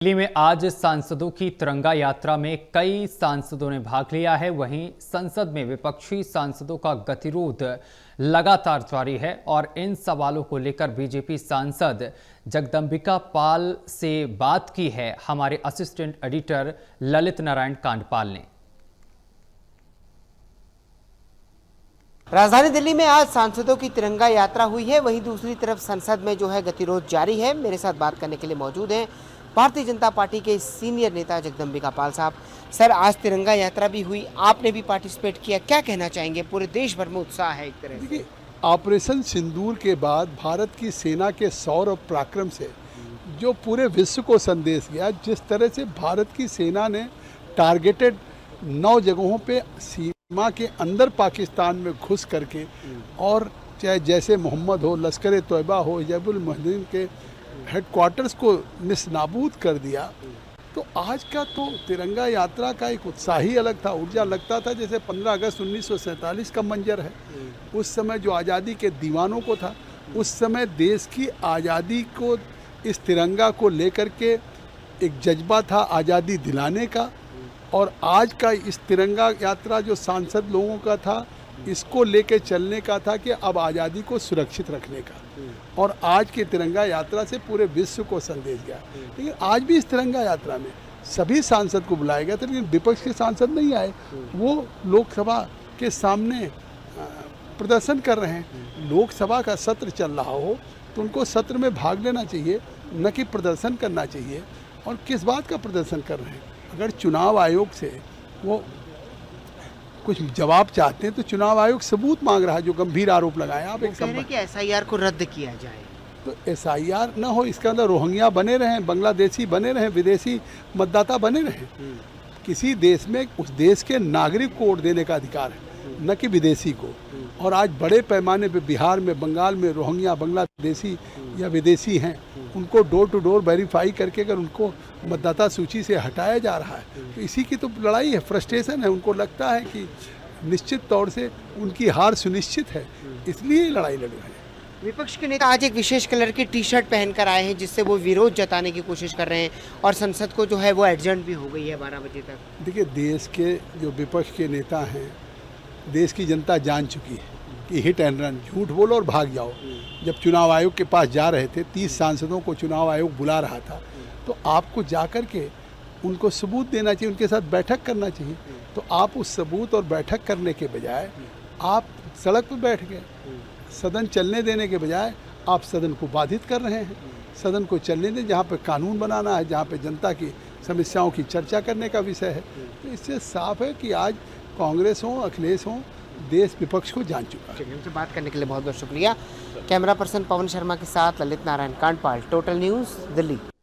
दिल्ली में आज सांसदों की तिरंगा यात्रा में कई सांसदों ने भाग लिया है। वहीं संसद में विपक्षी सांसदों का गतिरोध लगातार जारी है और इन सवालों को लेकर बीजेपी सांसद जगदंबिका पाल से बात की है हमारे असिस्टेंट एडिटर ललित नारायण कांडपाल ने। राजधानी दिल्ली में आज सांसदों की तिरंगा यात्रा हुई है, वहीं दूसरी तरफ संसद में जो है गतिरोध जारी है। मेरे साथ बात करने के लिए मौजूद हैं भारतीय जनता पार्टी के सीनियर नेता जगदंबिका पाल साहब। सर, आज तिरंगा यात्रा भी हुई, आपने भी पार्टिसिपेट किया, क्या कहना चाहेंगे? पूरे देश भर में उत्साह है एक तरह से। ऑपरेशन सिंदूर के बाद भारत की सेना के शौर्य और पराक्रम से जो पूरे विश्व को संदेश गया, जिस तरह से भारत की सेना ने टारगेटेड 9 जगहों पे सीमा के अंदर पाकिस्तान में घुस करके, और चाहे जैसे मोहम्मद हो, लश्कर तोयबा हो, हिजबुल मुजाहिदीन के हेडक्वार्टर्स को निस्नाबूद कर दिया, तो आज का तो तिरंगा यात्रा का एक उत्साह ही अलग था। ऊर्जा लगता था जैसे 15 अगस्त 1947 का मंजर है। उस समय जो आज़ादी के दीवानों को था, उस समय देश की आज़ादी को, इस तिरंगा को लेकर के एक जज्बा था आज़ादी दिलाने का। और आज का इस तिरंगा यात्रा जो सांसद लोगों का था, इसको लेके चलने का था कि अब आज़ादी को सुरक्षित रखने का। और आज की तिरंगा यात्रा से पूरे विश्व को संदेश गया। लेकिन आज भी इस तिरंगा यात्रा में सभी सांसद को बुलाया गया था, लेकिन विपक्ष के सांसद नहीं आए। वो लोकसभा के सामने प्रदर्शन कर रहे हैं। लोकसभा का सत्र चल रहा हो तो उनको सत्र में भाग लेना चाहिए, न कि प्रदर्शन करना चाहिए। और किस बात का प्रदर्शन कर रहे हैं? अगर चुनाव आयोग से वो कुछ जवाब चाहते हैं तो चुनाव आयोग सबूत मांग रहा है, जो गंभीर आरोप लगाए। आप एक कह रहे कि एसआईआर को रद्द किया जाए, तो एसआईआर ना हो, इसके अंदर रोहिंग्या बने रहें, बांग्लादेशी बने रहें, विदेशी मतदाता बने रहें। किसी देश में उस देश के नागरिक को वोट देने का अधिकार है, न कि विदेशी को। और आज बड़े पैमाने पे बिहार में, बंगाल में रोहिंग्या, बांग्लादेशी या विदेशी हैं, उनको डोर टू डोर वेरीफाई करके अगर उनको मतदाता सूची से हटाया जा रहा है, तो इसी की तो लड़ाई है, फ्रस्ट्रेशन है। उनको लगता है कि निश्चित तौर से उनकी हार सुनिश्चित है, इसलिए ये लड़ाई लड़ रहे हैं। विपक्ष के नेता आज एक विशेष कलर की टी शर्ट पहनकर आए हैं, जिससे वो विरोध जताने की कोशिश कर रहे हैं, और संसद को जो है वो एडजर्न भी हो गई है 12 बजे तक। देखिए, देश के जो विपक्ष के नेता हैं, देश की जनता जान चुकी है कि हिट एंड रन, झूठ बोलो और भाग जाओ। जब चुनाव आयोग के पास जा रहे थे, 30 सांसदों को चुनाव आयोग बुला रहा था, तो आपको जा कर के उनको सबूत देना चाहिए, उनके साथ बैठक करना चाहिए। तो आप उस सबूत और बैठक करने के बजाय आप सड़क पर बैठ गए। सदन चलने देने के बजाय आप सदन को बाधित कर रहे हैं। सदन को चलने दें, जहाँ पे कानून बनाना है, जहाँ पे जनता की समस्याओं की चर्चा करने का विषय है। तो इससे साफ है कि आज कांग्रेस हो, अखिलेश हो, देश विपक्ष को जान चुका है। हमसे बात करने के लिए बहुत बहुत शुक्रिया। कैमरा पर्सन पवन शर्मा के साथ ललित नारायण कांडपाल, टोटल न्यूज़, दिल्ली।